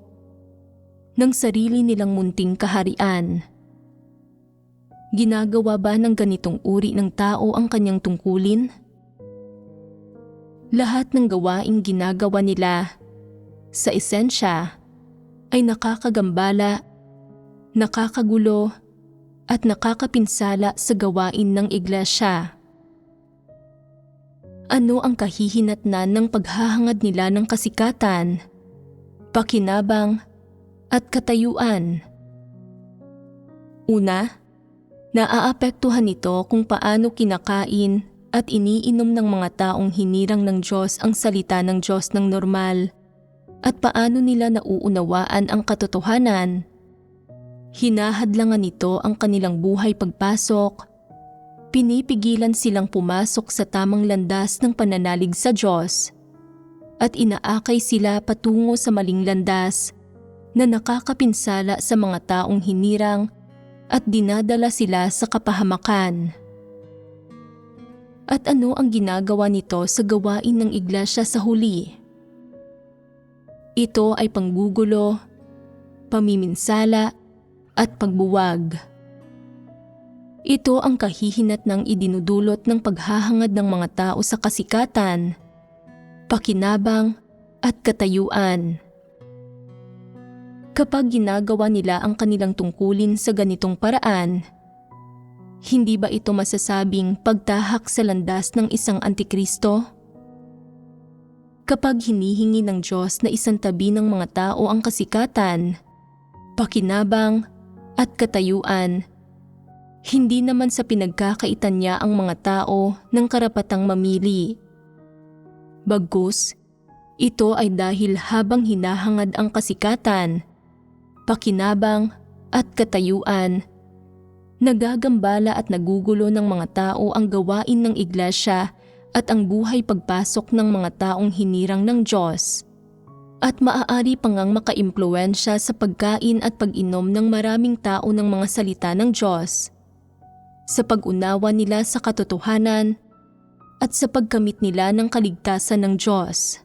ng sarili nilang munting kaharian. Ginagawa ba ng ganitong uri ng tao ang kanyang tungkulin? Lahat ng gawaing ginagawa nila, sa esensya, ay nakakagambala, nakakagulo, at nakakapinsala sa gawain ng iglesia. Ano ang kahihinatnan ng paghahangad nila ng kasikatan, pakinabang, at katayuan? Una, naaapektuhan nito kung paano kinakain at iniinom ng mga taong hinirang ng Diyos ang salita ng Diyos ng normal at paano nila nauunawaan ang katotohanan. Hinahadlangan nito ang kanilang buhay pagpasok, pinipigilan silang pumasok sa tamang landas ng pananalig sa Diyos, at inaakay sila patungo sa maling landas na nakakapinsala sa mga taong hinirang at dinadala sila sa kapahamakan. At ano ang ginagawa nito sa gawain ng iglesia sa huli? Ito ay panggugulo, pamiminsala, at pagbuwag. Ito ang kahihinatnang idinudulot ng paghahangad ng mga tao sa kasikatan, pakinabang, at katayuan. Kapag ginagawa nila ang kanilang tungkulin sa ganitong paraan, hindi ba ito masasabing pagtahak sa landas ng isang antikristo? Kapag hinihingi ng Diyos na isantabi ng mga tao ang kasikatan, pakinabang, at katayuan, hindi naman sa pinagkakaitan niya ang mga tao ng karapatang mamili. Bagkus, ito ay dahil habang hinahangad ang kasikatan, pakinabang, at katayuan, nagagambala at nagugulo ng mga tao ang gawain ng iglesia at ang buhay pagpasok ng mga taong hinirang ng Diyos, at maaari pa ngang makaimpluwensya sa pagkain at pag-inom ng maraming tao ng mga salita ng Diyos, sa pag-unawa nila sa katotohanan at sa pagkamit nila ng kaligtasan ng Diyos.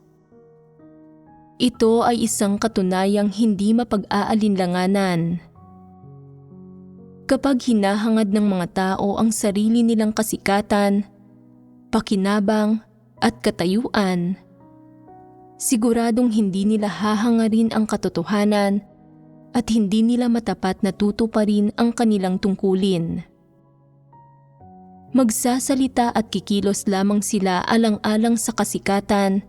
Ito ay isang katunayang hindi mapag-aalinlanganan. Kapag hinahangad ng mga tao ang sarili nilang kasikatan, pakinabang, at katayuan, siguradong hindi nila hahangarin ang katotohanan at hindi nila matapat na tutuparin ang kanilang tungkulin. Magsasalita at kikilos lamang sila alang-alang sa kasikatan,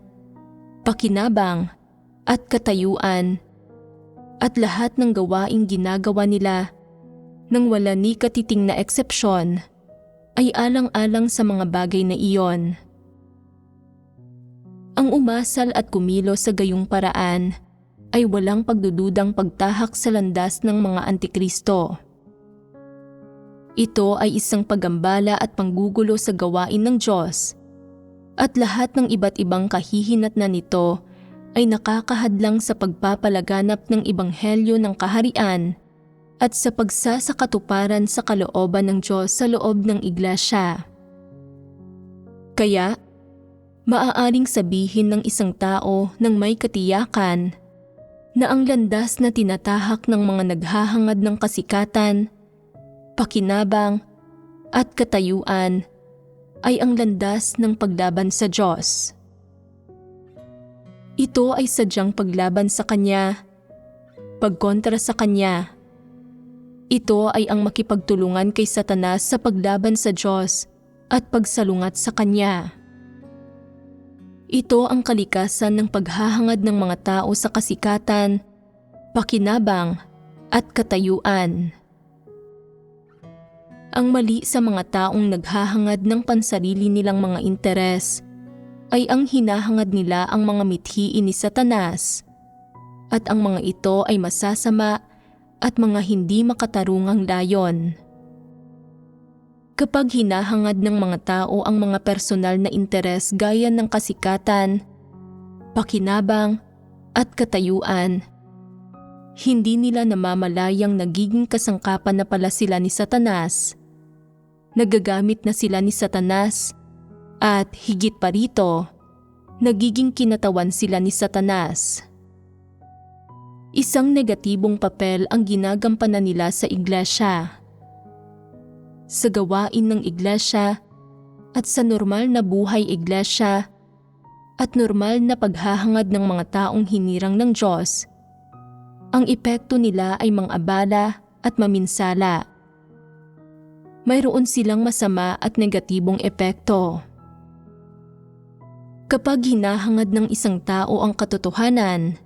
pakinabang, at katayuan, at lahat ng gawaing ginagawa nila nang wala ni katiting na eksepsyon ay alang-alang sa mga bagay na iyon. Ang umasal at kumilos sa gayong paraan ay walang pagdududang pagtahak sa landas ng mga antikristo. Ito ay isang paggambala at panggugulo sa gawain ng Diyos. At lahat ng iba't ibang kahihinatnan nito ay nakakahadlang sa pagpapalaganap ng ebanghelyo ng kaharian at sa pagsasakatuparan sa kalooban ng Diyos sa loob ng iglesia. Kaya, maaaring sabihin ng isang tao ng may katiyakan na ang landas na tinatahak ng mga naghahangad ng kasikatan, pakinabang, at katayuan ay ang landas ng paglaban sa Diyos. Ito ay sadyang paglaban sa Kanya, pagkontra sa Kanya. Ito ay ang makipagtulungan kay Satanas sa paglaban sa Diyos at pagsalungat sa Kanya. Ito ang kalikasan ng paghahangad ng mga tao sa kasikatan, pakinabang, at katayuan. Ang mali sa mga taong naghahangad ng pansarili nilang mga interes ay ang hinahangad nila ang mga mithiin ni Satanas, at ang mga ito ay masasama at mga hindi makatarungang layon. Kapag hinahangad ng mga tao ang mga personal na interes gaya ng kasikatan, pakinabang, at katayuan, hindi nila namamalayang nagiging kasangkapan na pala sila ni Satanas. Nagagamit na sila ni Satanas at higit pa rito, nagiging kinatawan sila ni Satanas. Isang negatibong papel ang ginagampanan nila sa iglesia. Sa gawain ng iglesia at sa normal na buhay iglesia at normal na paghahangad ng mga taong hinirang ng Diyos, ang epekto nila ay mang-abala at maminsala. Mayroon silang masama at negatibong epekto. Kapag hinahangad ng isang tao ang katotohanan,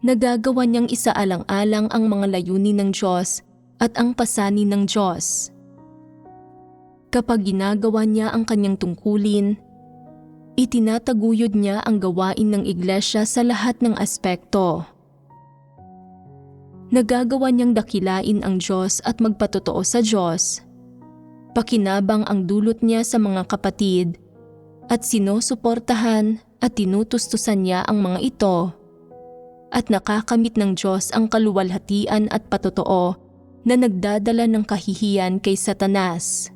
nagagawa niyang isaalang-alang ang mga layunin ng Diyos at ang pasanin ng Diyos. Kapag ginagawa niya ang kanyang tungkulin, itinataguyod niya ang gawain ng iglesia sa lahat ng aspekto. Nagagawa niyang dakilain ang Diyos at magpatotoo sa Diyos. Pakinabang ang dulot niya sa mga kapatid at sinusuportahan at tinutustusan niya ang mga ito. At nakakamit ng Diyos ang kaluwalhatian at patotoo na nagdadala ng kahihiyan kay Satanas.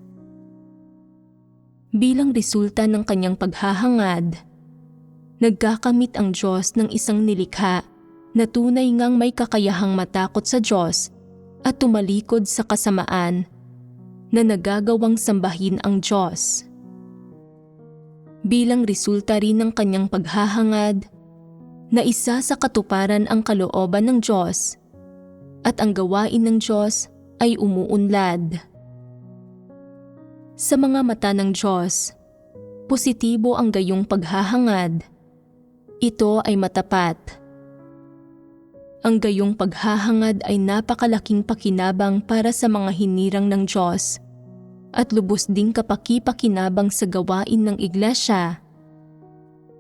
Bilang resulta ng kanyang paghahangad, nagkakamit ang Diyos ng isang nilikha na tunay ngang may kakayahang matakot sa Diyos at tumalikod sa kasamaan na nagagawang sambahin ang Diyos. Bilang resulta rin ng kanyang paghahangad, na isa sa katuparan ang kalooban ng Diyos at ang gawain ng Diyos ay umuunlad. Sa mga mata ng Diyos, positibo ang gayong paghahangad. Ito ay matapat. Ang gayong paghahangad ay napakalaking pakinabang para sa mga hinirang ng Diyos at lubos ding kapaki-pakinabang sa gawain ng iglesia.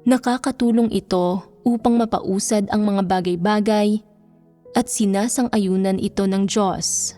Nakakatulong ito upang mapausad ang mga bagay-bagay at sinasang-ayunan ito ng Diyos.